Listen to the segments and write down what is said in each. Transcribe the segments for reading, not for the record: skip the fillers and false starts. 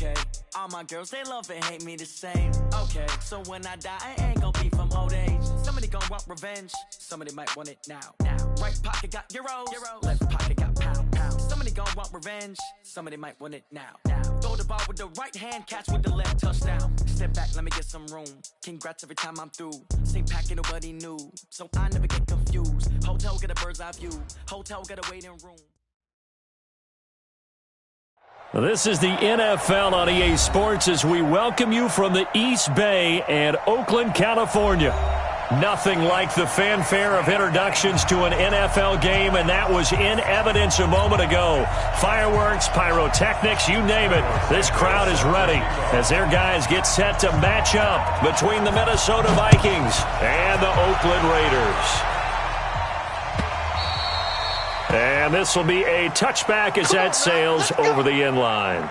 Okay, all my girls, they love and hate me the same. Okay, so when I die, I ain't gon' be from old age. Somebody gon' want revenge, somebody might want it now. Right pocket got euros, left pocket got pound. Somebody gon' want revenge, somebody might want it now. Throw the ball with the right hand, catch with the left, touchdown. Step back, let me get some room. Congrats every time I'm through. Same packet, nobody knew, so I never get confused. Hotel get a bird's eye view, hotel get a waiting room. This is the NFL on EA Sports as we welcome you from the East Bay and Oakland, California. Nothing like the fanfare of introductions to an NFL game, and that was in evidence a moment ago. Fireworks, pyrotechnics, you name it. This crowd is ready as their guys get set to match up between the Minnesota Vikings and the Oakland Raiders. And this will be a touchback as that sails over the end line.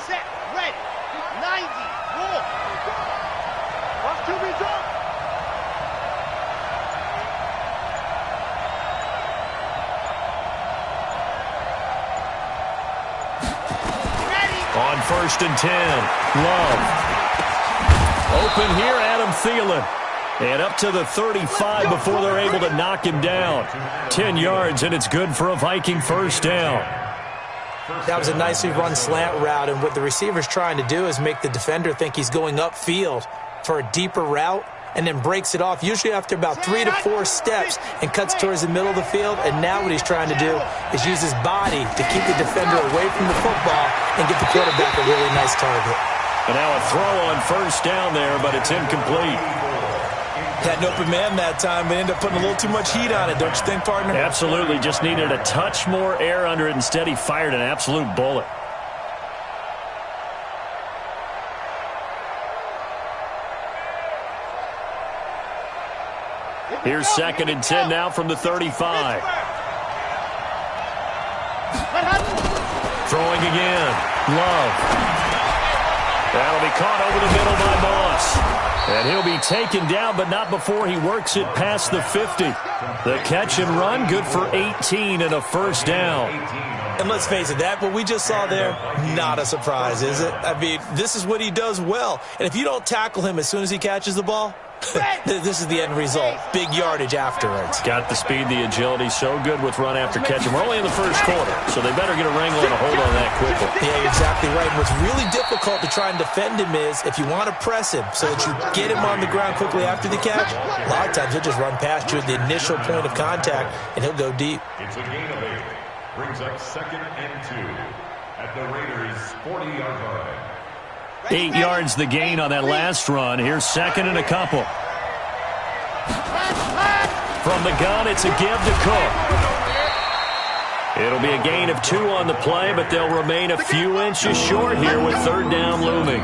Set, ready, 90, roll. Off to me, go. Ready. On 1st and 10, Love. Open here, Adam Thielen. And up to the 35 before they're able to knock him down. 10 yards, and it's good for a Viking first down. That was a nicely run slant route, and what the receiver's trying to do is make the defender think he's going upfield for a deeper route and then breaks it off, usually after about 3 to 4 steps, and cuts towards the middle of the field. And now what he's trying to do is use his body to keep the defender away from the football and get the quarterback a really nice target. And now a throw on first down there, but it's incomplete. Had an open man that time, but ended up putting a little too much heat on it, don't you think, partner? Absolutely. Just needed a touch more air under it. Instead, he fired an absolute bullet. Here's 2nd and 10 now from the 35. Throwing again. Love. That'll be caught over the middle by Moss. And he'll be taken down, but not before he works it past the 50. The catch and run, good for 18 and a first down. And let's face it, that what we just saw there, not a surprise, is it? I mean, this is what he does well. And if you don't tackle him as soon as he catches the ball, This is the end result. Big yardage afterwards. Got the speed, the agility, so good with run after catch. And we're only in the first quarter, so they better get a wrangle and a hold on that quickly. Yeah, you're exactly right. And what's really difficult to try and defend him is if you want to press him so that you get him on the ground quickly after the catch, a lot of times he'll just run past you at the initial point of contact, and he'll go deep. It's a gain of 8. Brings up 2nd and 2 at the Raiders' 40-yard line. 8 yards the gain on that last run. Here's 2nd and a couple. From the gun, it's a give to Cook. It'll be a gain of 2 on the play, but they'll remain a few inches short here with 3rd down looming.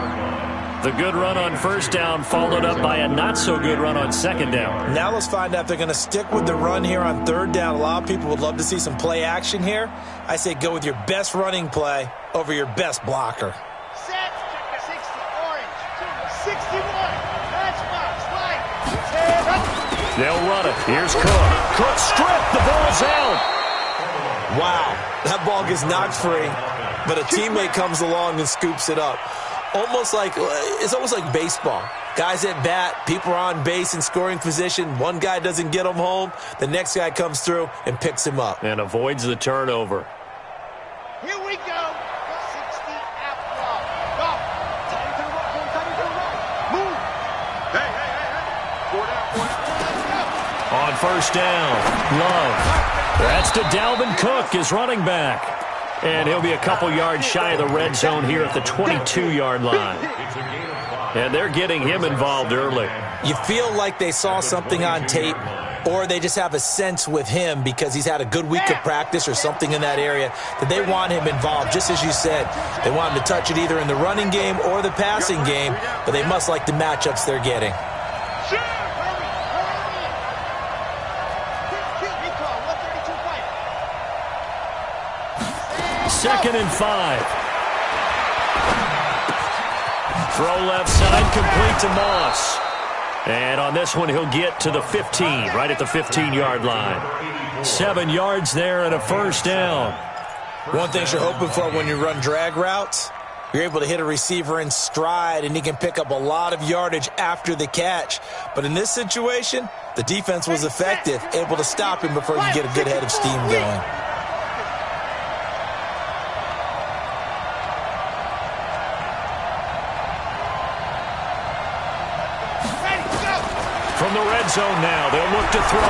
The good run on 1st down followed up by a not-so-good run on 2nd down. Now let's find out if they're going to stick with the run here on 3rd down. A lot of people would love to see some play action here. I say go with your best running play over your best blocker. Set. 60 orange. 61. Matchbox. Line. They'll run it. Here's Cook. Cook stripped. The ball's out. Wow. That ball gets knocked free, but a teammate comes along and scoops it up. It's almost like baseball. Guys at bat, people are on base in scoring position. One guy doesn't get him home. The next guy comes through and picks him up. And avoids the turnover. Here we go. 60 out ball. Go. Move. Hey. 4 down. On 1st down, Love. That's to Dalvin Cook, his running back. And he'll be a couple yards shy of the red zone here at the 22-yard line. And they're getting him involved early. You feel like they saw something on tape, or they just have a sense with him because he's had a good week of practice or something in that area that they want him involved. Just as you said, they want him to touch it either in the running game or the passing game, but they must like the matchups they're getting. Second and 5. Throw left side, complete to Moss. And on this one, he'll get to the 15, right at the 15-yard line. 7 yards there and a 1st down. One thing you're hoping for when you run drag routes, you're able to hit a receiver in stride, and he can pick up a lot of yardage after the catch. But in this situation, the defense was effective, able to stop him before you get a good head of steam going. From the red zone now, they'll look to throw.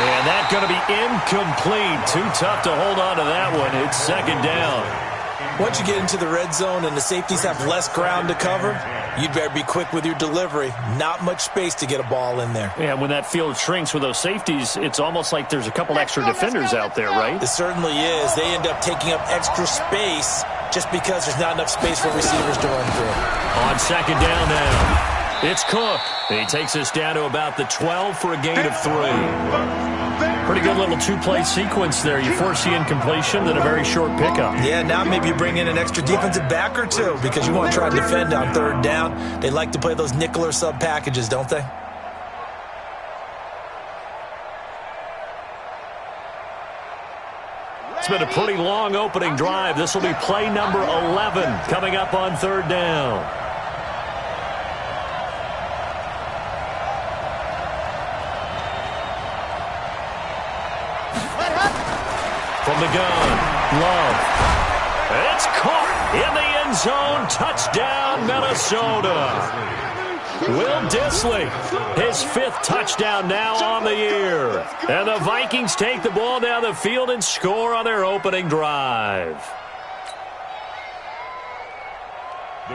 And that's going to be incomplete. Too tough to hold on to that one. It's 2nd down. Once you get into the red zone and the safeties have less ground to cover, you'd better be quick with your delivery. Not much space to get a ball in there. Yeah, when that field shrinks with those safeties, it's almost like there's a couple extra defenders out there, right? It certainly is. They end up taking up extra space just because there's not enough space for receivers to run through. On 2nd down now. It's Cook. He takes us down to about the 12 for a gain of 3. Pretty good little 2-play sequence there. You force the incompletion, then a very short pickup. Yeah, now maybe you bring in an extra defensive back or two because you want to try to defend on 3rd down. They like to play those nickel or sub packages, don't they? It's been a pretty long opening drive. This will be play number 11 coming up on 3rd down. From the gun, Love. It's caught in the end zone. Touchdown, Minnesota. Will Dissly, his 5th touchdown now on the year. And the Vikings take the ball down the field and score on their opening drive.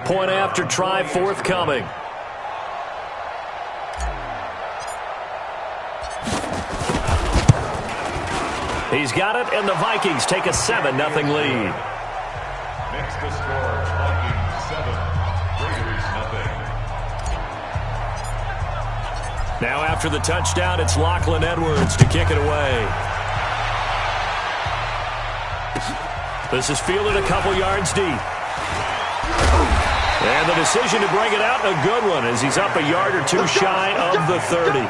Point after try forthcoming. He's got it, and the Vikings take a 7-0 lead. Next to score, Vikings 7, Raiders 0. Now after the touchdown, it's Lachlan Edwards to kick it away. This is fielded a couple yards deep. And the decision to bring it out, a good one, as he's up a yard or two shy of the 30.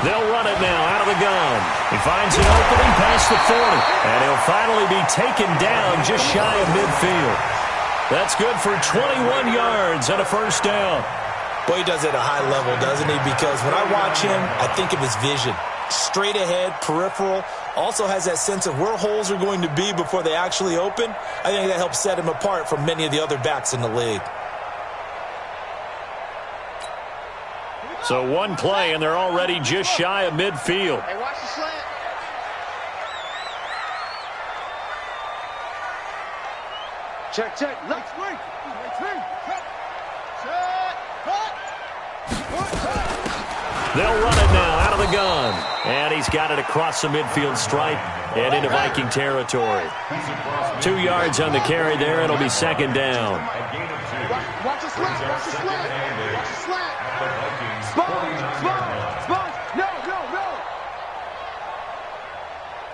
They'll run it now out of the gun. He finds an opening past the 40, and he'll finally be taken down just shy of midfield. That's good for 21 yards and a first down. Boy, he does it at a high level, doesn't he? Because when I watch him, I think of his vision. Straight ahead, peripheral, also has that sense of where holes are going to be before they actually open. I think that helps set him apart from many of the other backs in the league. So one play, and they're already just shy of midfield. Hey, watch the slant. Check, check. Look. They'll run it now out of the gun. And he's got it across the midfield stripe and into Viking territory. 2 yards on the carry there. It'll be second down. Watch the slant. Watch the slant. Watch the slant. Sponge. No.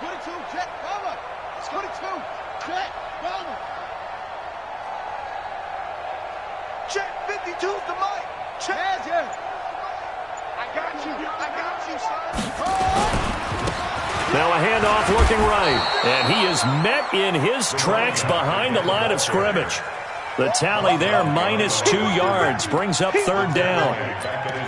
Put it to check. Cover. Put it to check. Cover. Check. 52's the mic. Check. Yeah. I got you, son. Now a handoff looking right. And he is met in his tracks behind the line of scrimmage. The tally there, -2 yards, brings up third down.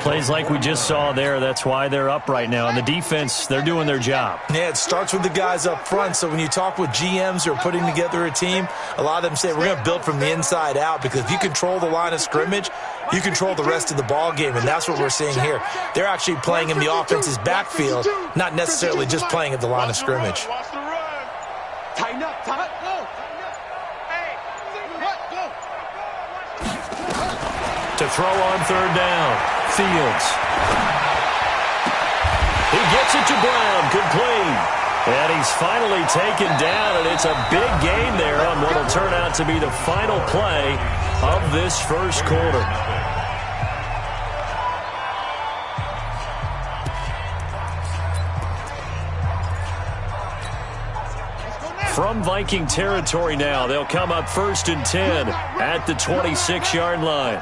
Plays like we just saw there. That's why they're up right now. And the defense, they're doing their job. Yeah, it starts with the guys up front. So when you talk with GMs who are putting together a team, a lot of them say we're going to build from the inside out, because if you control the line of scrimmage, you control the rest of the ball game, and that's what we're seeing here. They're actually playing in the offense's backfield, not necessarily just playing at the line of scrimmage. Tighten up. To throw on third down, Fields. He gets it to Brown, complete. And he's finally taken down, and it's a big gain there on what will turn out to be the final play of this first quarter. From Viking territory now, they'll come up 1st and 10 at the 26-yard line.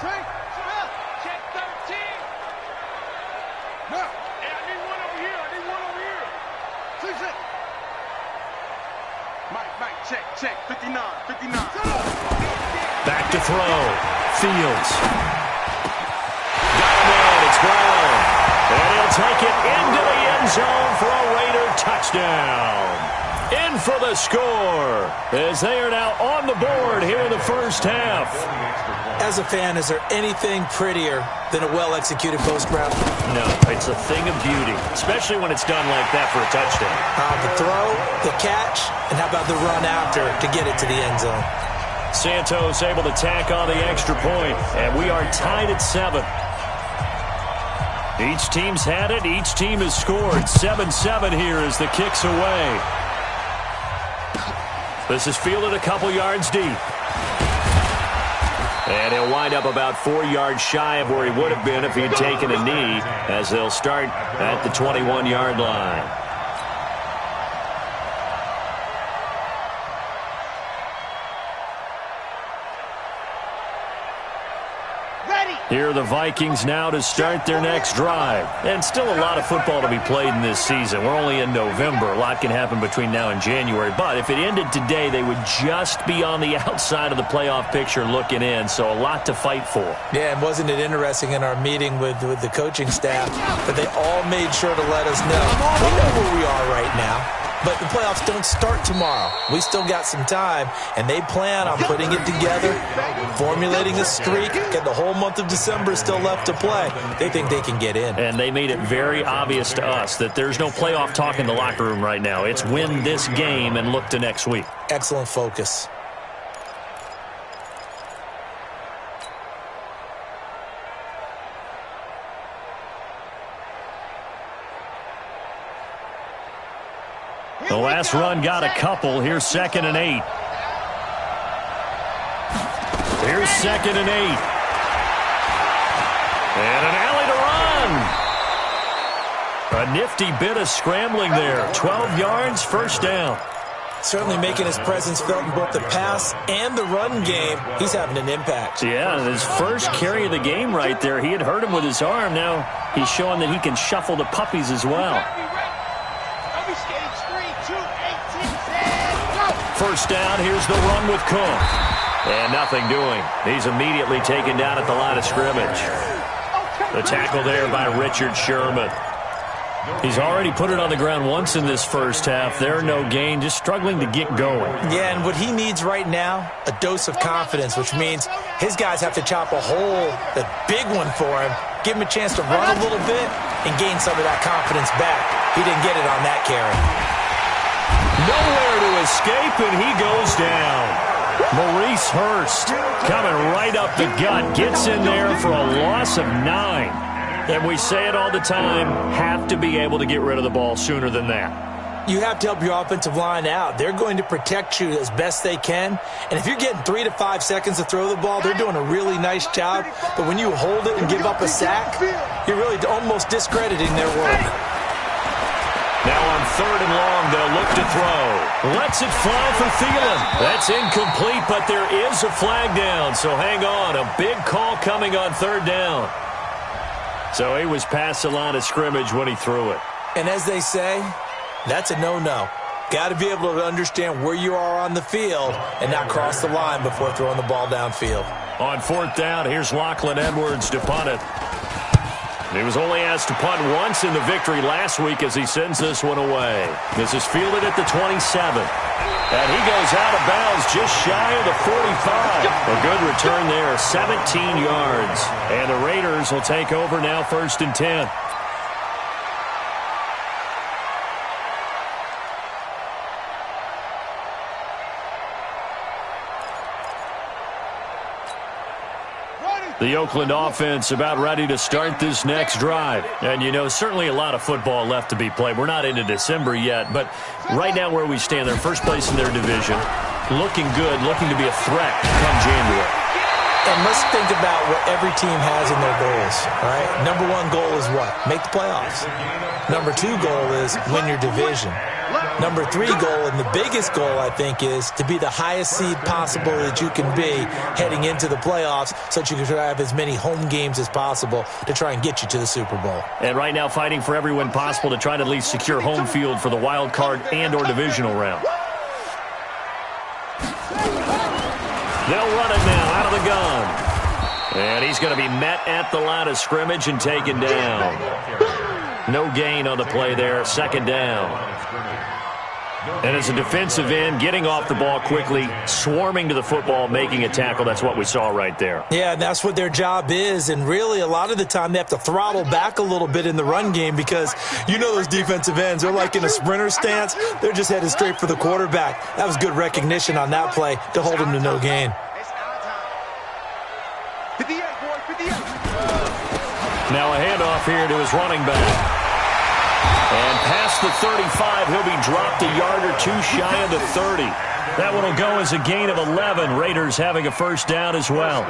Check, 59. Back to throw. Fields. Got him in. It's Brown. And he'll take it into the end zone for a Raider touchdown. In for the score, as they are now on the board here in the first half. As a fan, is there anything prettier than a well-executed post route? No, it's a thing of beauty, especially when it's done like that for a touchdown. The throw, the catch, and how about the run after to get it to the end zone? Santos able to tack on the extra point, and we are tied at 7. Each team's had it. Each team has scored. 7-7 here as the kick's away. This is fielded a couple yards deep. And he'll wind up about 4 yards shy of where he would have been if he had taken a knee, as they'll start at the 21-yard line. Here are the Vikings now to start their next drive. And still a lot of football to be played in this season. We're only in November. A lot can happen between now and January. But if it ended today, they would just be on the outside of the playoff picture looking in. So a lot to fight for. Yeah, and wasn't it interesting in our meeting with the coaching staff that they all made sure to let us know. We know where we are right now. But the playoffs don't start tomorrow. We still got some time, and they plan on putting it together, formulating a streak, and the whole month of December is still left to play. They think they can get in. And they made it very obvious to us that there's no playoff talk in the locker room right now. It's win this game and look to next week. Excellent focus. The last run got a couple. Here's 2nd and 8. Here's 2nd and 8. And an alley to run. A nifty bit of scrambling there. 12 yards, first down. Certainly making his presence felt in both the pass and the run game. He's having an impact. Yeah, his first carry of the game right there. He had hurt him with his arm. Now he's showing that he can shuffle the puppies as well. First down, here's the run with Cook. And nothing doing. He's immediately taken down at the line of scrimmage. The tackle there by Richard Sherman. He's already put it on the ground once in this first half. There, no gain, just struggling to get going. Yeah, and what he needs right now, a dose of confidence, which means his guys have to chop a hole, a big one for him, give him a chance to run a little bit, and gain some of that confidence back. He didn't get it on that carry. Nowhere to escape, and he goes down. Maurice Hurst coming right up the gut, gets in there for a loss of 9. And we say it all the time, have to be able to get rid of the ball sooner than that. You have to help your offensive line out. They're going to protect you as best they can. And if you're getting 3 to 5 seconds to throw the ball, they're doing a really nice job. But when you hold it and give up a sack, you're really almost discrediting their work. Now on 3rd and long, they'll look to throw. Lets it fly for Thielen. That's incomplete, but there is a flag down. So hang on, a big call coming on 3rd down. So he was past the line of scrimmage when he threw it. And as they say, that's a no-no. Got to be able to understand where you are on the field and not cross the line before throwing the ball downfield. On 4th down, here's Lachlan Edwards to punt it. He was only asked to punt once in the victory last week as he sends this one away. This is fielded at the 27. And he goes out of bounds just shy of the 45. A good return there, 17 yards. And the Raiders will take over now 1st and 10. The Oakland offense about ready to start this next drive. And, you know, certainly a lot of football left to be played. We're not into December yet, but right now where we stand, they're first place in their division, looking good, looking to be a threat come January. And let's think about what every team has in their goals, all right? Number 1 goal is what? Make the playoffs. Number 2 goal is win your division. Number 3 goal, and the biggest goal, I think, is to be the highest seed possible that you can be heading into the playoffs so that you can try to have as many home games as possible to try and get you to the Super Bowl. And right now fighting for every win possible to try to at least secure home field for the wild card and or divisional round. They'll run it now out of the gun. And he's going to be met at the line of scrimmage and taken down. No gain on the play there, 2nd down. And as a defensive end, getting off the ball quickly, swarming to the football, making a tackle, that's what we saw right there. Yeah, and that's what their job is. And really, a lot of the time, they have to throttle back a little bit in the run game because you know those defensive ends, they're like in a sprinter stance. They're just headed straight for the quarterback. That was good recognition on that play to hold him to no gain. Now a handoff here to his running back. And past the 35, he'll be dropped a yard or 2 shy of the 30. That one will go as a gain of 11. Raiders having a 1st down as well.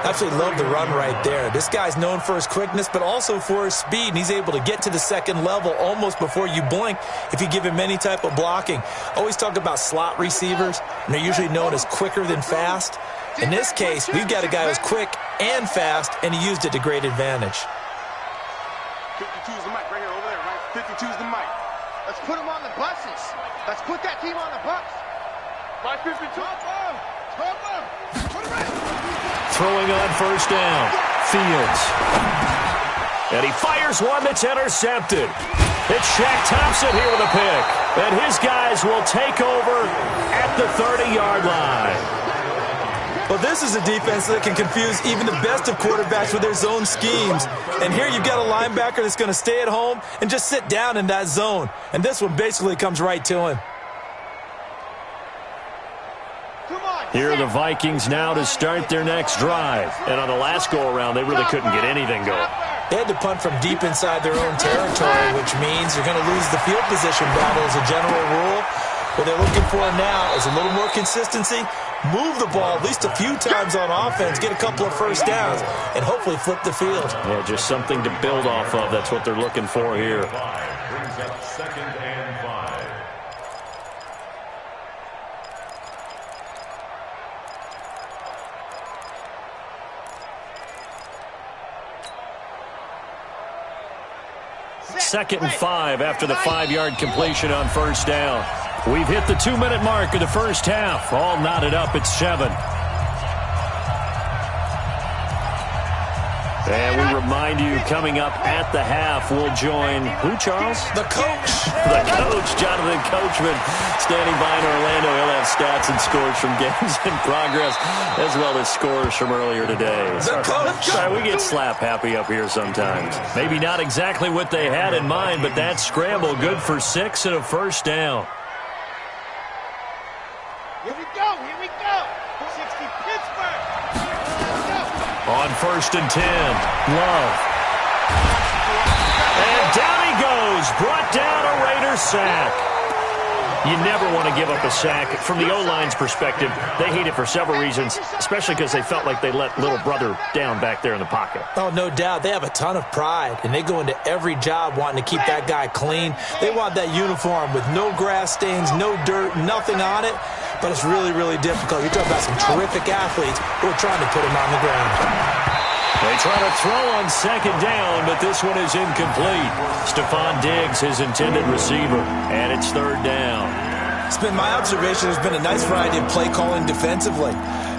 Absolutely love the run right there. This guy's known for his quickness, but also for his speed. And he's able to get to the 2nd level almost before you blink if you give him any type of blocking. Always talk about slot receivers, and they're usually known as quicker than fast. In this case, we've got a guy who's quick and fast, and he used it to great advantage. 52 is the mic right here, over there, right? 52 is the mic. Let's put him on the buses. Let's put that team on the bus. Right, 52. Throwing on 1st down. Fields. And he fires one that's intercepted. It's Shaq Thompson here with a pick. And his guys will take over at the 30-yard line. Well, this is a defense that can confuse even the best of quarterbacks with their zone schemes. And here you've got a linebacker that's going to stay at home and just sit down in that zone. And this one basically comes right to him. Here are the Vikings now to start their next drive. And on the last go-around, they really couldn't get anything going. They had to punt from deep inside their own territory, which means you're going to lose the field position battle as a general rule. What they're looking for now is a little more consistency, move the ball at least a few times on offense, get a couple of 1st downs, and hopefully flip the field. Yeah, just something to build off of. That's what they're looking for here. Brings up 2nd and 5. 2nd and 5 after the 5-yard completion on first down. We've hit the 2-minute mark of the first half. All knotted up at 7. And we remind you, coming up at the half, we'll join who, Charles? The coach. The coach, Jonathan Coachman, standing by in Orlando. He'll have stats and scores from games in progress, as well as scores from earlier today. The coach. Sorry, we get slap happy up here sometimes. Maybe not exactly what they had in mind, but that scramble good for 6 and a first down. Here we go. 60 Pittsburgh. On 1st and 10, Love. And down he goes, brought down a Raider sack. You never want to give up a sack. From the O-line's perspective, they hate it for several reasons, especially because they felt like they let little brother down back there in the pocket. Oh, no doubt. They have a ton of pride, and they go into every job wanting to keep that guy clean. They want that uniform with no grass stains, no dirt, nothing on it. But it's really, really difficult. You're talking about some terrific athletes who are trying to put him on the ground. They try to throw on 2nd down, but this one is incomplete. Stephon Diggs, his intended receiver, and it's 3rd down. It's been my observation there's been a nice variety of play calling defensively.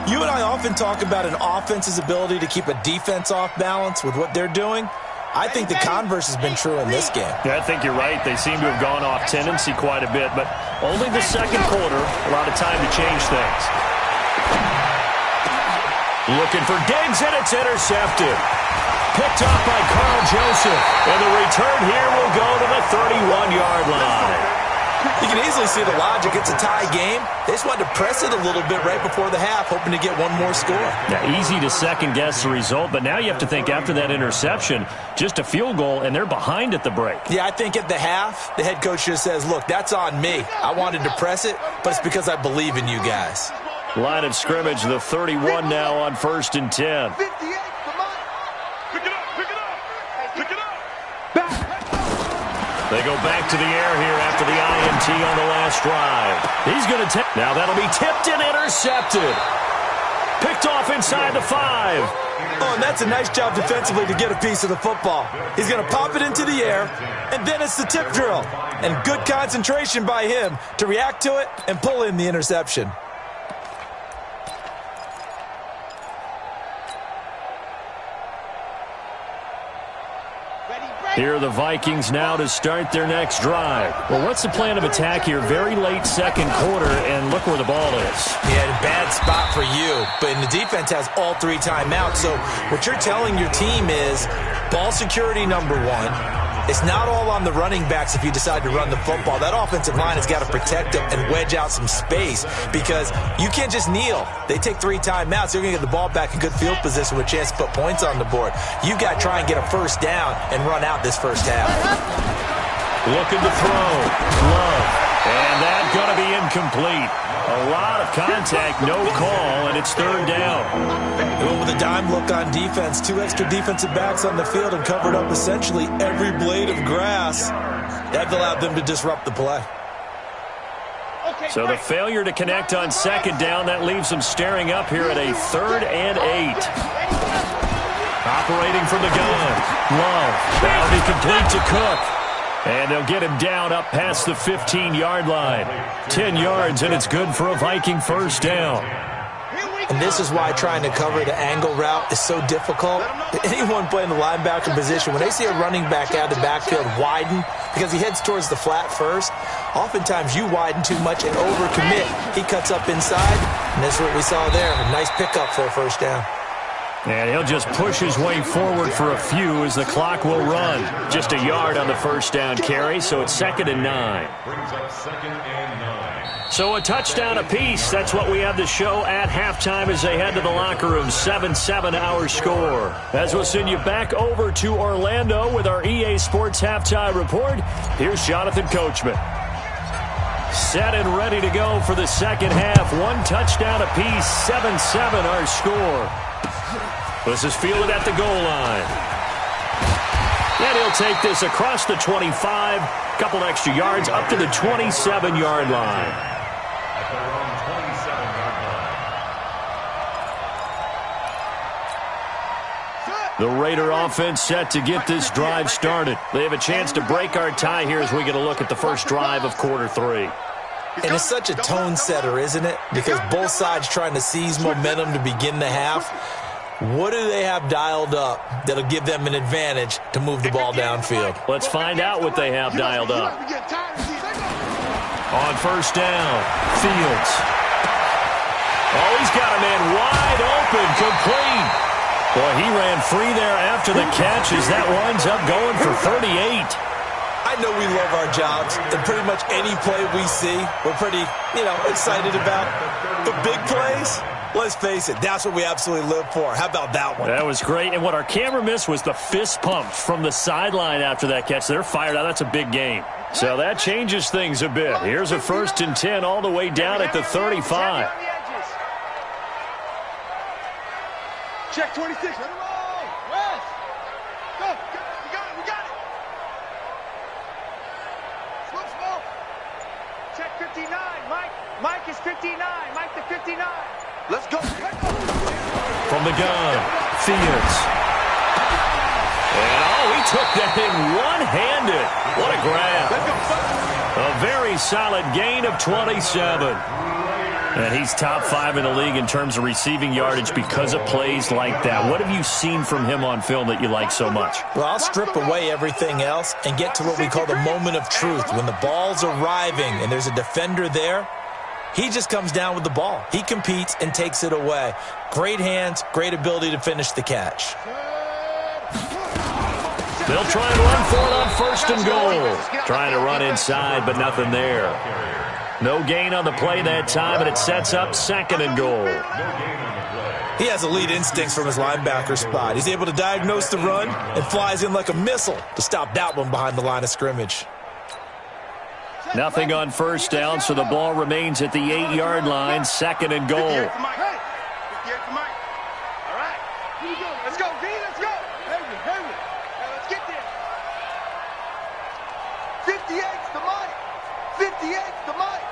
You and I often talk about an offense's ability to keep a defense off balance with what they're doing. I think the converse has been true in this game. Yeah, I think you're right. They seem to have gone off tendency quite a bit, but only the 2nd quarter, a lot of time to change things. Looking for Diggs, and it's intercepted. Picked up by Carl Joseph, and the return here will go to the 31-yard line. You can easily see the logic. It's a tie game. They just wanted to press it a little bit right before the half, hoping to get one more score. Yeah, easy to second-guess the result, but now you have to think after that interception, just a field goal, and they're behind at the break. Yeah, I think at the half, the head coach just says, look, that's on me. I wanted to press it, but it's because I believe in you guys. Line of scrimmage, the 31 now on 1st and 10. 58, come on. Pick it up. They go back to the air here after the INT on the last drive. He's going to tip. Now that'll be tipped and intercepted. Picked off inside the 5. Oh, and that's a nice job defensively to get a piece of the football. He's going to pop it into the air, and then it's the tip drill. And good concentration by him to react to it and pull in the interception. Here are the Vikings now to start their next drive. Well, what's the plan of attack here? Very late 2nd quarter, and look where the ball is. Yeah, a bad spot for you, but the defense has all 3 timeouts. So what you're telling your team is ball security number 1. It's not all on the running backs if you decide to run the football. That offensive line has got to protect them and wedge out some space because you can't just kneel. They take 3 timeouts. They're going to get the ball back in good field position with a chance to put points on the board. You got to try and get a first down and run out this first half. Looking to throw. Love. And that's going to be incomplete. A lot of contact, no call, and it's 3rd down. Going with a dime look on defense. 2 extra defensive backs on the field and covered up essentially every blade of grass. That allowed them to disrupt the play. So the failure to connect on 2nd down, that leaves them staring up here at a 3rd and 8. Operating from the gun. Love. That'll be complete to Cook. And they'll get him down up past the 15-yard line. 10 yards, and it's good for a Viking first down. And this is why trying to cover the angle route is so difficult. Anyone playing the linebacker position, when they see a running back out of the backfield widen because he heads towards the flat first, oftentimes you widen too much and overcommit. He cuts up inside, and that's what we saw there. A nice pickup for a first down. And he'll just push his way forward for a few as the clock will run. Just a yard on the first down carry, so it's 2nd and 9. Brings up 2nd and 9. So a touchdown apiece. That's what we have to show at halftime as they head to the locker room. 7-7 our score. As we'll send you back over to Orlando with our EA Sports halftime report, here's Jonathan Coachman. Set and ready to go for the second half. 1 touchdown apiece. 7-7 our score. This is fielded at the goal line. And he'll take this across the 25, couple extra yards up to the 27-yard line. At their own 27-yard line. The Raider offense set to get this drive started. They have a chance to break our tie here as we get a look at the first drive of quarter 3. And it's such a tone setter, isn't it? Because both sides trying to seize momentum to begin the half. What do they have dialed up that'll give them an advantage to move the ball downfield? Let's find out what they have dialed up. On first down, Fields. Oh, he's got a man wide open, complete. Boy, he ran free there after the catch as that winds up going for 38. I know we love our jobs, and pretty much any play we see, we're pretty, excited about. The big plays, let's face it, that's what we absolutely live for. How about that one? That was great, and what our camera missed was the fist pumps from the sideline after that catch. They're fired out. That's a big game. So that changes things a bit. Here's a 1st and 10 all the way down at the 35. Check 26. Let it roll. West. Go. We got it. We got it. Slow. Check 59. Mike is 59. Mike the 59. Let's go. From the gun, Fields. And, he took that in one-handed. What a grab. A very solid gain of 27. And he's top 5 in the league in terms of receiving yardage because of plays like that. What have you seen from him on film that you like so much? Well, I'll strip away everything else and get to what we call the moment of truth. When the ball's arriving and there's a defender there, he just comes down with the ball. He competes and takes it away. Great hands, great ability to finish the catch. They'll try and run for it on 1st and goal. Trying to run inside, but nothing there. No gain on the play that time, and it sets up 2nd and goal. He has elite instincts from his linebacker spot. He's able to diagnose the run and flies in like a missile to stop that one behind the line of scrimmage. Nothing on 1st down, so the ball remains at the 8-yard line, 2nd and goal. 58 for Mike. All right. Here we go. Let's go, V. Let's go. Hurry. Now let's get there. 58's the Mike. 58's the Mike.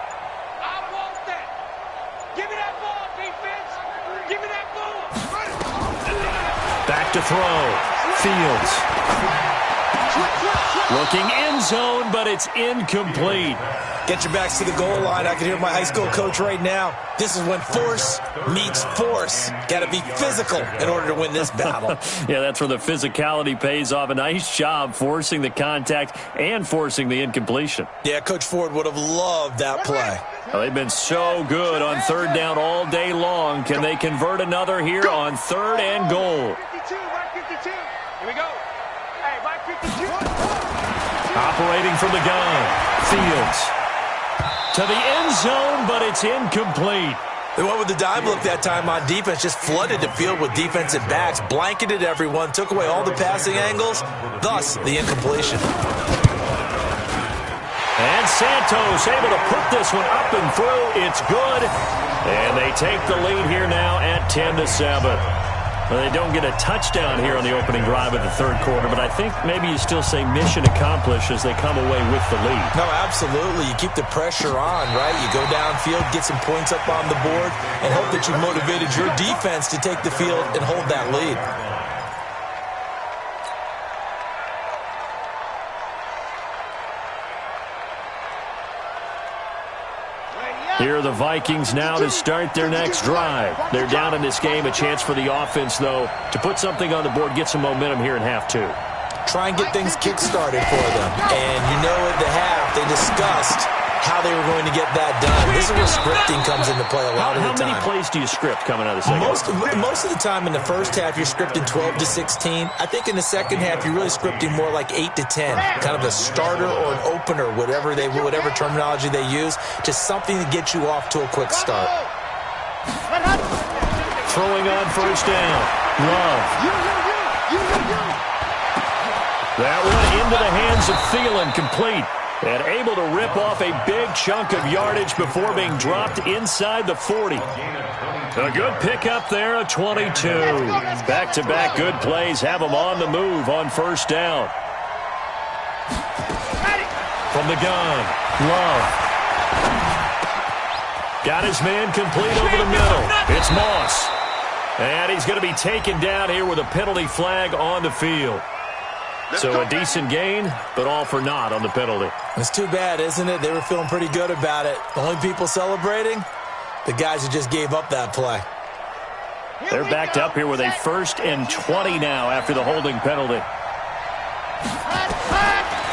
I want that. Give me that ball, defense. Give me that ball. Back to throw. Fields. Looking end zone, but it's incomplete. Get your backs to the goal line. I can hear my high school coach right now. This is when force meets force. Got to be physical in order to win this battle. Yeah, that's where the physicality pays off. A nice job forcing the contact and forcing the incompletion. Yeah, Coach Ford would have loved that play. Well, they've been so good on 3rd down all day long. Can they convert another here on 3rd and goal? 52, Mike 52. Here we go. Hey, Mike 52. Operating from the gun, Fields. To the end zone, but it's incomplete. They went with the dime look that time on defense, just flooded the field with defensive backs, blanketed everyone, took away all the passing angles, thus the incompletion. And Santos able to put this one up and through. It's good. And they take the lead here now at 10-7. Well, they don't get a touchdown here on the opening drive of the 3rd quarter, but I think maybe you still say mission accomplished as they come away with the lead. No, absolutely. You keep the pressure on, right? You go downfield, get some points up on the board, and hope that you motivated your defense to take the field and hold that lead. Here are the Vikings now to start their next drive. They're down in this game. A chance for the offense, though, to put something on the board, get some momentum here in half 2. Try and get things kick-started for them. And at the half, they discussed how they were going to get that done. This is where scripting comes into play a lot of the time. How many plays do you script coming out of the second half? Most of the time in the first half, you're scripting 12 to 16. I think in the second half, you're really scripting more like 8 to 10. Kind of a starter or an opener, whatever terminology they use. Just something to get you off to a quick start. Throwing on 1st down. Love. That one into the hands of Thielen, complete. And able to rip off a big chunk of yardage before being dropped inside the 40. A good pickup there, a 22. Back-to-back good plays have them on the move on 1st down. From the gun, Love. Got his man complete over the middle. It's Moss. And he's going to be taken down here with a penalty flag on the field. So a decent gain, but all for naught on the penalty. It's too bad, isn't it? They were feeling pretty good about it. The only people celebrating, the guys who just gave up that play. They're backed up here with a 1st and 20 now after the holding penalty.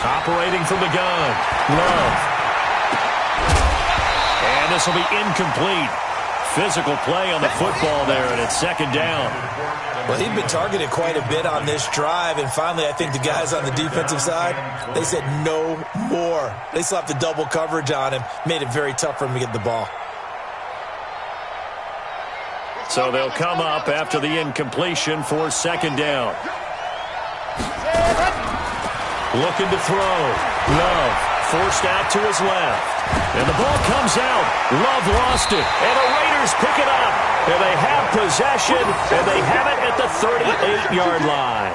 Operating from the gun, Love. And this will be incomplete. Physical play on the football there, and it's 2nd down. Well, he'd been targeted quite a bit on this drive, and finally I think the guys on the defensive side, they said no more. They slapped the double coverage on him, made it very tough for him to get the ball. So they'll come up after the incompletion for 2nd down. Looking to throw. Love forced out to his left. And the ball comes out. Love lost it. And the Raiders pick it up. And they have possession. And they have it at the 38-yard line.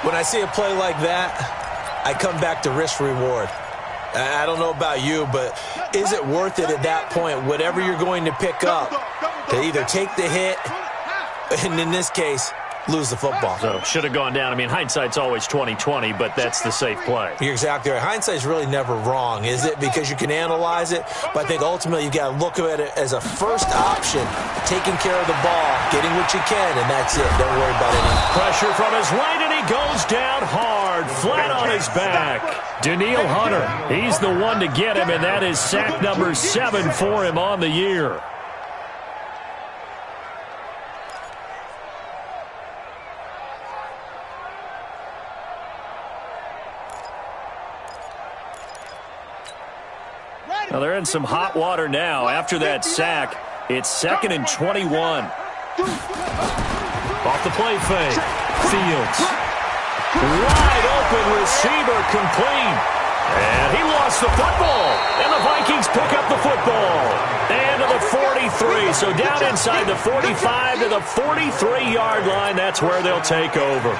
When I see a play like that, I come back to risk-reward. I don't know about you, but is it worth it at that point, whatever you're going to pick up, to either take the hit, and in this case, lose the football? So should have gone down. I mean, hindsight's always 20/20, but that's the safe play. You're exactly right. Hindsight's really never wrong, is it? Because you can analyze it, but I think ultimately you've got to look at it as a first option, taking care of the ball, getting what you can, and that's it. Don't worry about it. Pressure from his right, and he goes down hard, flat on his back. Danielle Hunter, he's the one to get him, and that is sack number 7 for him on the year. Now they're in some hot water now. After that sack, it's 2nd and 21. Off the play fake. Fields. Wide open receiver complete. And he lost the football. And the Vikings pick up the football. And to the 43. So down inside the 45 to the 43-yard line. That's where they'll take over.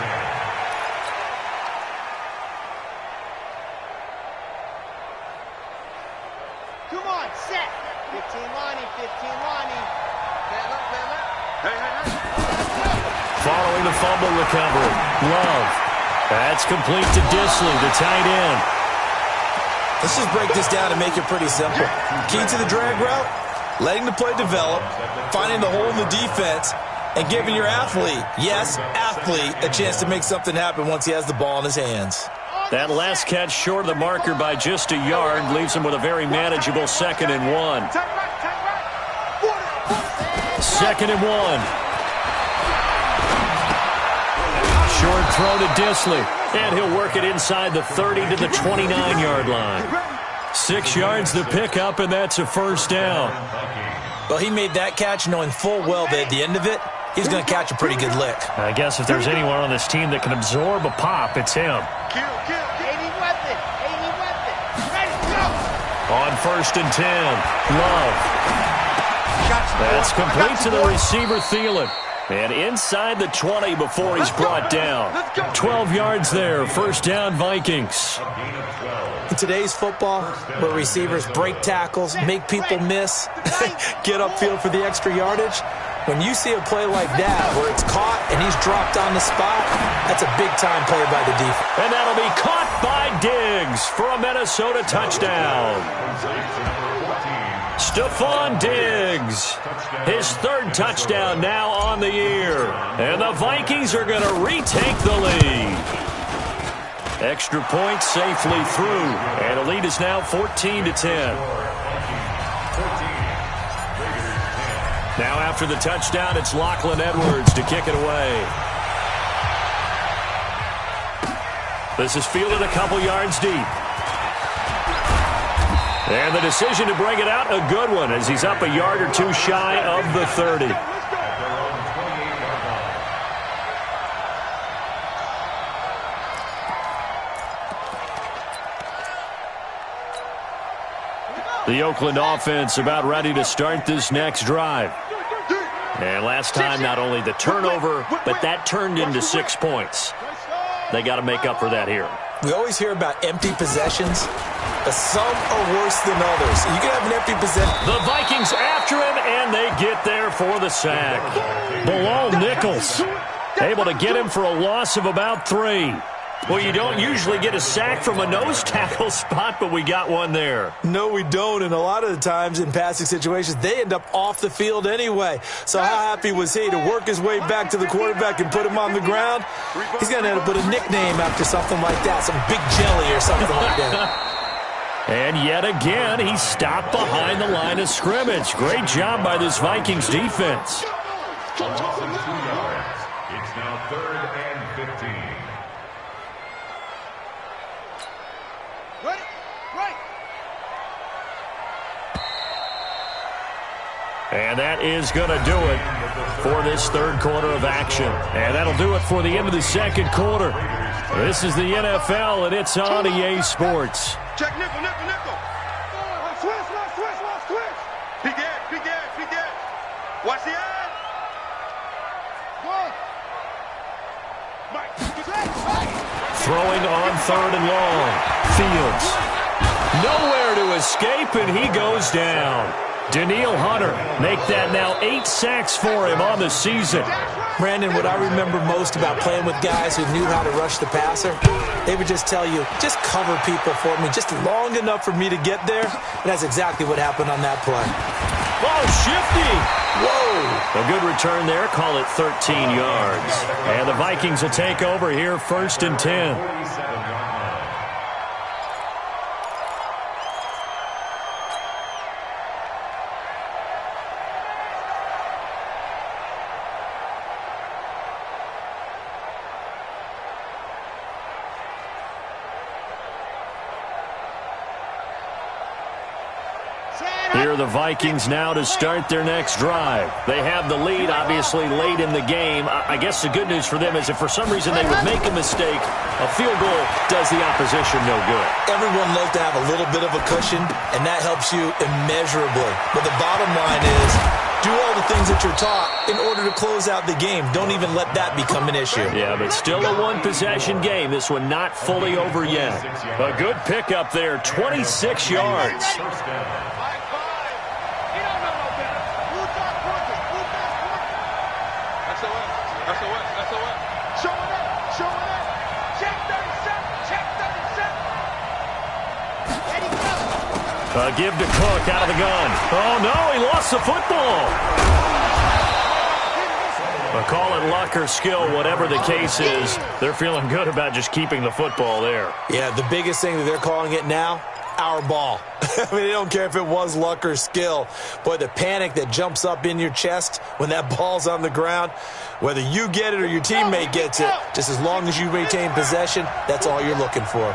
Following the fumble recovery, Love. That's complete to Disley, the tight end. Let's just break this down and make it pretty simple. Key to the drag route, letting the play develop, finding the hole in the defense, and giving your athlete, yes, athlete, a chance to make something happen once he has the ball in his hands. That last catch short of the marker by just a yard leaves him with a very manageable 2nd and 1. 2nd and 1. Short throw to Disley, and he'll work it inside the 30 to the 29-yard line. 6 yards to pick up, and that's a 1st down. Well, he made that catch knowing full well that at the end of it, he's going to catch a pretty good lick. I guess if there's anyone on this team that can absorb a pop, it's him. On 1st and 10, Love. That's complete to the receiver, Thielen. And inside the 20 before he's brought down. 12 yards there, 1st down Vikings. In today's football, where receivers break tackles, make people miss, get upfield for the extra yardage, when you see a play like that where it's caught and he's dropped on the spot, that's a big-time play by the defense. And that'll be caught by Diggs for a Minnesota touchdown. Stephon Diggs, his 3rd touchdown now on the year. And the Vikings are going to retake the lead. Extra point safely through. And the lead is now 14-10. Now after the touchdown, it's Lachlan Edwards to kick it away. This is fielded a couple yards deep. And the decision to bring it out, a good one, as he's up a yard or 2 shy of the 30. The Oakland offense about ready to start this next drive. And last time, not only the turnover, but that turned into 6 points. They got to make up for that here. We always hear about empty possessions, but some are worse than others. You can have an empty possession. The Vikings after him, and they get there for the sack. Bilal Nichols able to get him for a loss of about 3. Well, you don't usually get a sack from a nose tackle spot, but we got one there. No, we don't, and a lot of the times in passing situations, they end up off the field anyway. So how happy was he to work his way back to the quarterback and put him on the ground? He's going to end up with a nickname after something like that, some Big Jelly or something like that. And yet again, he's stopped behind the line of scrimmage. Great job by this Vikings defense. A loss of 2 yards. It's now 3rd and 15. And that is going to do it for this third quarter of action. And that'll do it for the end of the second quarter. This is the NFL, and it's on EA Sports. Check nickel. Switch. Big edge. Watch the edge. Throwing on 3rd and long. Fields. Nowhere to escape, and he goes down. Daniil Hunter make that now 8 sacks for him on the season. Brandon, what I remember most about playing with guys who knew how to rush the passer, they would just tell you, just cover people for me, just long enough for me to get there. And that's exactly what happened on that play. Oh, shifty. Whoa. A good return there. Call it 13 yards. And the Vikings will take over here 1st and 10. Here are the Vikings now to start their next drive. They have the lead, obviously, late in the game. I guess the good news for them is if for some reason they would make a mistake, a field goal does the opposition no good. Everyone loves to have a little bit of a cushion, and that helps you immeasurably. But the bottom line is, do all the things that you're taught in order to close out the game. Don't even let that become an issue. Yeah, but still a one-possession game. This one not fully over yet. A good pickup there, 26 yards. Give to Cook out of the gun. Oh, no, he lost the football. Call it luck or skill, whatever the case is. They're feeling good about just keeping the football there. Yeah, the biggest thing that they're calling it now, our ball. I mean, they don't care if it was luck or skill. Boy, the panic that jumps up in your chest when that ball's on the ground, whether you get it or your teammate gets it, just as long as you retain possession, that's all you're looking for.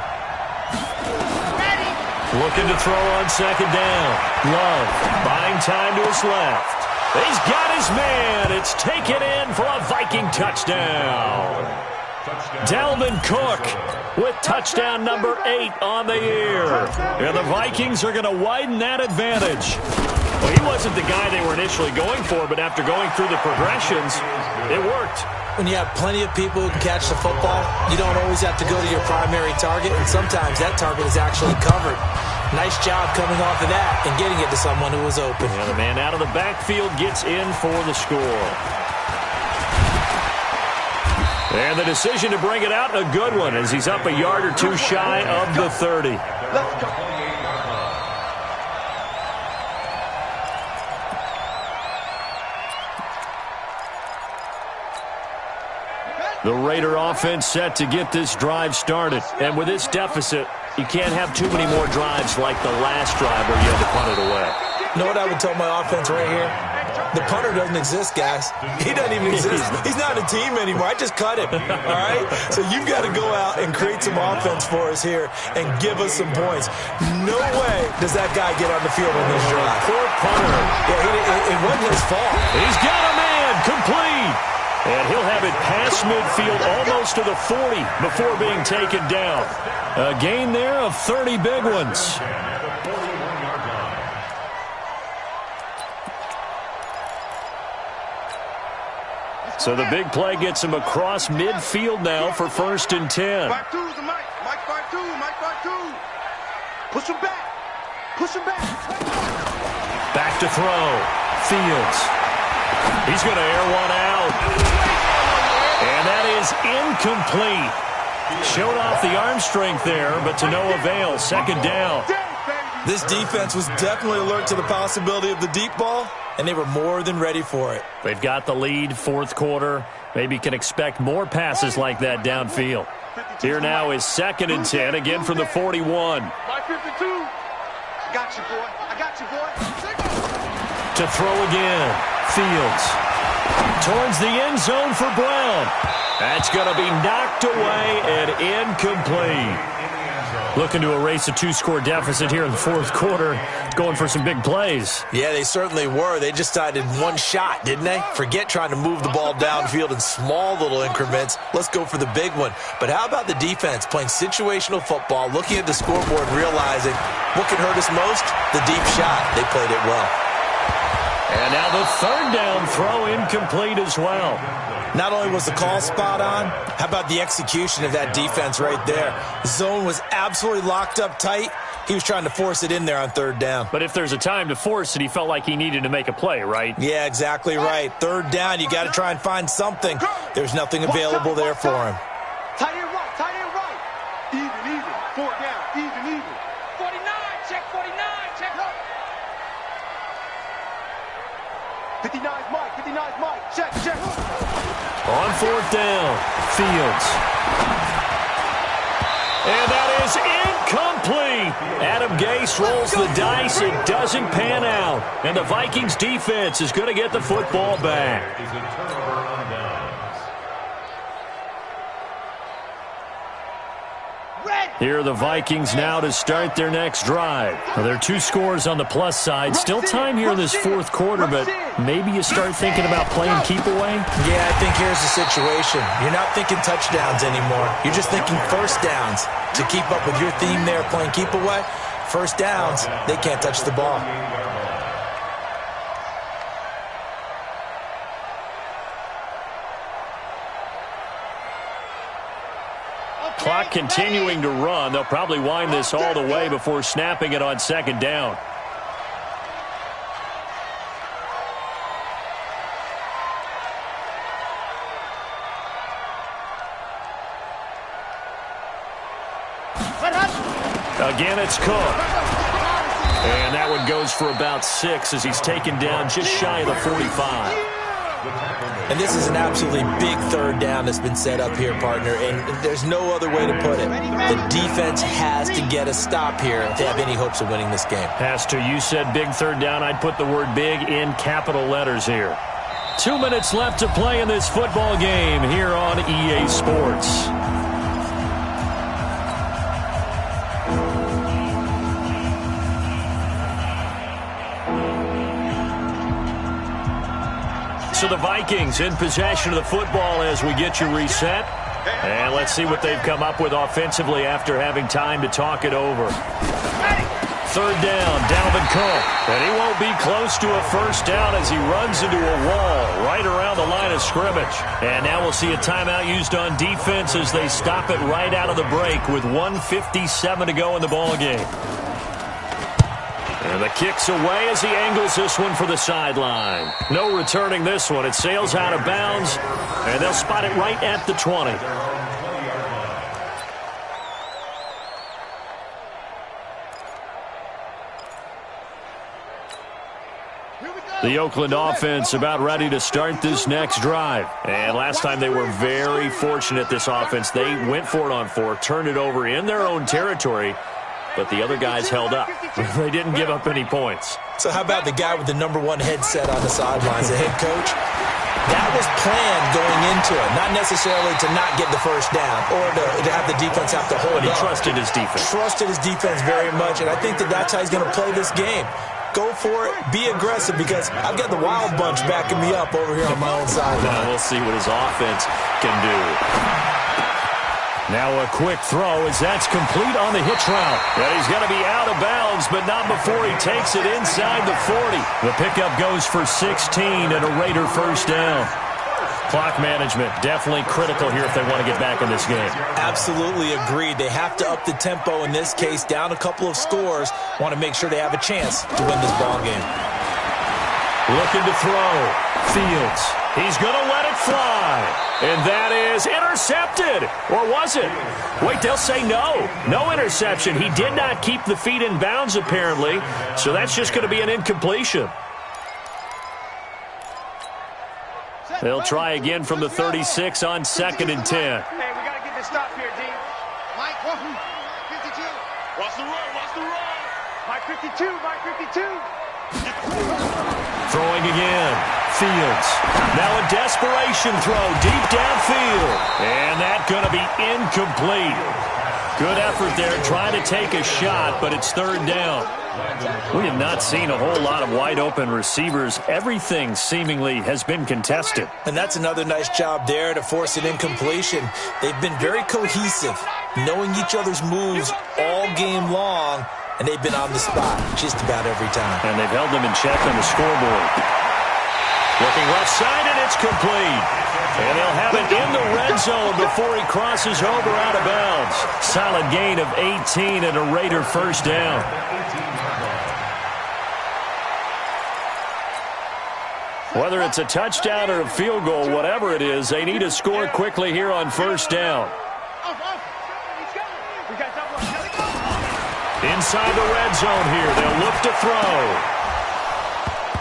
Looking to throw on 2nd down. Love buying time to his left. He's got his man. It's taken in for a Viking touchdown. Dalvin Cook with touchdown number 8 on the year. And the Vikings are going to widen that advantage. Well, he wasn't the guy they were initially going for, but after going through the progressions, it worked. When you have plenty of people who can catch the football, you don't always have to go to your primary target, and sometimes that target is actually covered. Nice job coming off of that and getting it to someone who was open. And the man out of the backfield gets in for the score. And the decision to bring it out, a good one, as he's up a yard or two shy of the 30. Let's go. The Raider offense set to get this drive started. And with this deficit, you can't have too many more drives like the last drive where you had to punt it away. You know what I would tell my offense right here? The punter doesn't exist, guys. He doesn't even exist. He's not a team anymore. I just cut him, all right? So you've got to go out and create some offense for us here and give us some points. No way does that guy get on the field on this drive. Poor punter. Yeah, it wasn't his fault. He's got a man complete. And he'll have it past midfield almost to the 40 before being taken down. A gain there of 30 big ones. So the big play gets him across midfield now for 1st and 10. 5-2's the Mike. Mike 5-2. Mike 5-2. Push him back. Push him back. Back to throw. Fields. He's going to air one out. And that is incomplete. Showed off the arm strength there, but to no avail. 2nd down. This defense was definitely alert to the possibility of the deep ball, and they were more than ready for it. They've got the lead, 4th quarter. Maybe can expect more passes like that downfield. Here now is 2nd and 10, again from the 41. My 52. I got you, boy. I got you, boy. To throw again. Fields. Towards the end zone for Brown. That's going to be knocked away and incomplete. Looking to erase a 2-score deficit here in the 4th quarter. Going for some big plays. Yeah, they certainly were. They just decided one shot, didn't they? Forget trying to move the ball downfield in small little increments. Let's go for the big one. But how about the defense playing situational football, looking at the scoreboard, realizing what can hurt us most? The deep shot. They played it well. And now the 3rd down throw incomplete as well. Not only was the call spot on, how about the execution of that defense right there? The zone was absolutely locked up tight. He was trying to force it in there on 3rd down. But if there's a time to force it, he felt like he needed to make a play, right? Yeah, exactly right. 3rd down, you got to try and find something. There's nothing available there for him. Tight end right, tight end right. Even. 4 down, even. 49, check 49, check. 59's Mike, check. On 4th down, Fields. And that is incomplete. Adam Gase rolls the dice. It doesn't pan out. And the Vikings defense is going to get the football back. Is a turnover on downs. Here are the Vikings now to start their next drive. Well, there are 2 scores on the plus side. Still time here in this 4th quarter, but maybe you start thinking about playing keep away? Yeah, I think here's the situation. You're not thinking touchdowns anymore. You're just thinking 1st downs. To keep up with your theme there, playing keep away, 1st downs, they can't touch the ball. Clock continuing to run. They'll probably wind this all the way before snapping it on 2nd down. Again, it's Cook. And that one goes for about 6 as he's taken down just shy of the 45. And this is an absolutely big 3rd down that's been set up here, partner, and there's no other way to put it. The defense has to get a stop here if they have any hopes of winning this game. Pastor, you said big 3rd down. I'd put the word big in capital letters here. 2 minutes left to play in this football game here on EA Sports. So the Vikings in possession of the football as we get you reset. And let's see what they've come up with offensively after having time to talk it over. 3rd down, Dalvin Cook. And he won't be close to a 1st down as he runs into a wall right around the line of scrimmage. And now we'll see a timeout used on defense as they stop it right out of the break with 1:57 to go in the ballgame. And the kick's away as he angles this one for the sideline. No returning this one. It sails out of bounds, and they'll spot it right at the 20. The Oakland offense about ready to start this next drive. And last time they were very fortunate, this offense. They went for it on 4, turned it over in their own territory, but the other guys held up. They didn't give up any points. So how about the guy with the #1 headset on the sidelines, the head coach? That was planned going into it, not necessarily to not get the 1st down or to have the defense have to hold But he up. trusted his defense. Trusted his defense very much, and I think that's how he's going to play this game. Go for it. Be aggressive because I've got the wild bunch backing me up over here on my own sideline. We'll see what his offense can do. Now a quick throw as that's complete on the hitch route. And he's going to be out of bounds, but not before he takes it inside the 40. The pickup goes for 16 and a Raider 1st down. Clock management, definitely critical here if they want to get back in this game. Absolutely agreed. They have to up the tempo in this case, down a couple of scores. Want to make sure they have a chance to win this ball game. Looking to throw. Fields. He's going to let it fly. And that is intercepted. Or was it? Wait, they'll say no. No interception. He did not keep the feet in bounds, apparently. So that's just going to be an incompletion. They'll try again from the 36 on 2nd and 10. Hey, we got to get this stop here, D. Mike, 52. Watch the run, watch the run. Mike 52, Mike 52. Throwing again. Fields. Now a desperation throw deep downfield. And that's going to be incomplete. Good effort there trying to take a shot, but it's 3rd down. We have not seen a whole lot of wide-open receivers. Everything seemingly has been contested. And that's another nice job there to force an incompletion. They've been very cohesive, knowing each other's moves all game long, and they've been on the spot just about every time. And they've held them in check on the scoreboard. Looking left side, and it's complete. And they'll have it in the red zone before he crosses over out of bounds. Solid gain of 18 and a Raider first down. Whether it's a touchdown or a field goal, whatever it is, they need to score quickly here on 1st down. Inside the red zone here, they'll look to throw.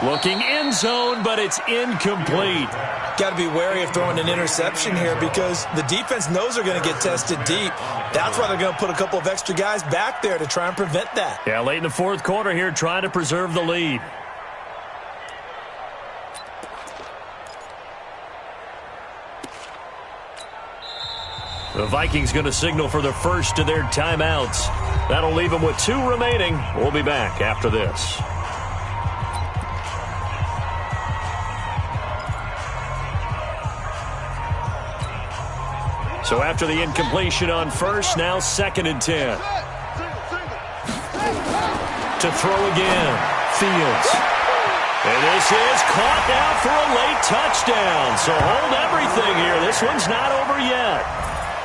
Looking end zone, but it's incomplete. Got to be wary of throwing an interception here because the defense knows they're going to get tested deep. That's why they're going to put a couple of extra guys back there to try and prevent that. Yeah, late in the 4th quarter here, trying to preserve the lead. The Vikings going to signal for the first of their timeouts. That'll leave them with 2 remaining. We'll be back after this. So after the incompletion on 1st, now 2nd and 10. To throw again. Fields. And this is caught now for a late touchdown. So hold everything here. This one's not over yet.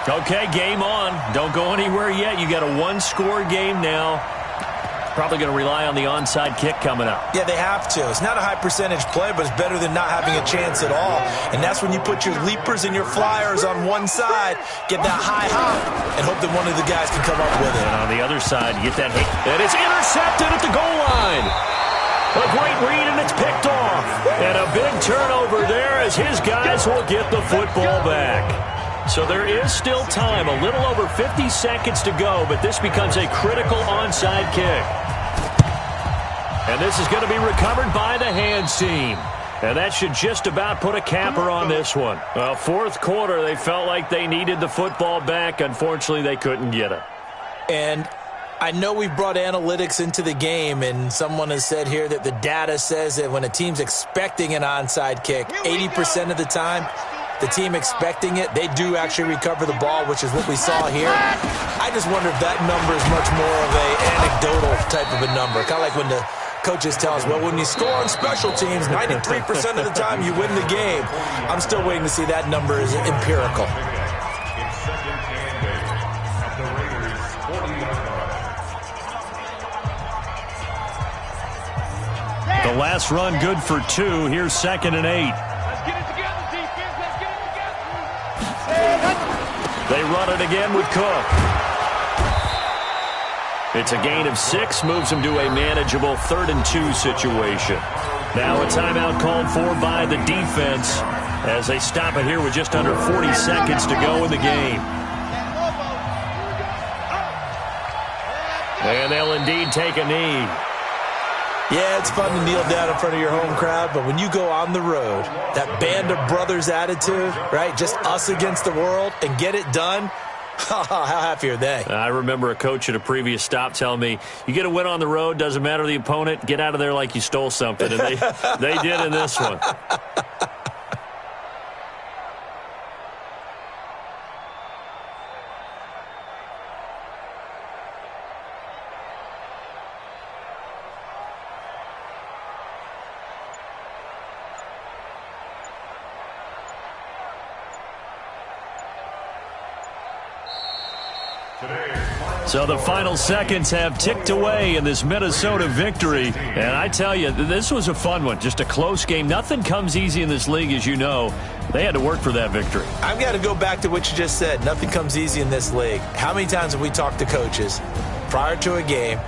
Okay, game on. Don't go anywhere yet. You got a 1-score game now. Probably going to rely on the onside kick coming up. Yeah, they have to. It's not a high percentage play, but it's better than not having a chance at all. And that's when you put your leapers and your flyers on one side, get that high hop, and hope that one of the guys can come up with it. And on the other side, you get that hit. And it's intercepted at the goal line. A great read, and it's picked off. And a big turnover there as his guys will get the football back. So there is still time, a little over 50 seconds to go, but this becomes a critical onside kick. And this is going to be recovered by the hands team. And that should just about put a capper on this one. Well, 4th quarter, they felt like they needed the football back. Unfortunately, they couldn't get it. And I know we've brought analytics into the game, and someone has said here that the data says that when a team's expecting an onside kick, 80% of the time, the team expecting it, they do actually recover the ball, which is what we saw here. I just wonder if that number is much more of an anecdotal type of a number. Kind of like when the coaches tell us, well, when you score on special teams, 93% of the time you win the game. I'm still waiting to see that number is empirical. The last run good for 2. Here's 2nd and 8. Let's get it together, defense. Let's get it together. They run it again with Cook. It's a gain of 6, moves them to a manageable 3rd and 2 situation. Now a timeout called for by the defense as they stop it here with just under 40 seconds to go in the game. And they'll indeed take a knee. Yeah, it's fun to kneel down in front of your home crowd, but when you go on the road, that band of brothers attitude, right, just us against the world, and get it done, how happy are they? I remember a coach at a previous stop telling me, you get a win on the road, doesn't matter the opponent, get out of there like you stole something. And they did in this one. So the final seconds have ticked away in this Minnesota victory. And I tell you, this was a fun one. Just a close game. Nothing comes easy in this league, as you know. They had to work for that victory. I've got to go back to what you just said. Nothing comes easy in this league. How many times have we talked to coaches prior to a game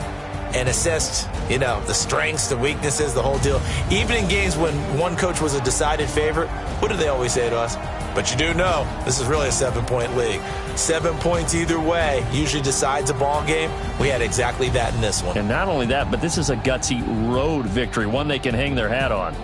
and assessed, the strengths, the weaknesses, the whole deal? Even in games when one coach was a decided favorite, what do they always say to us? But you do know this is really a 7-point league. 7 points either way usually decides a ball game. We had exactly that in this one. And not only that, but this is a gutsy road victory, one they can hang their hat on.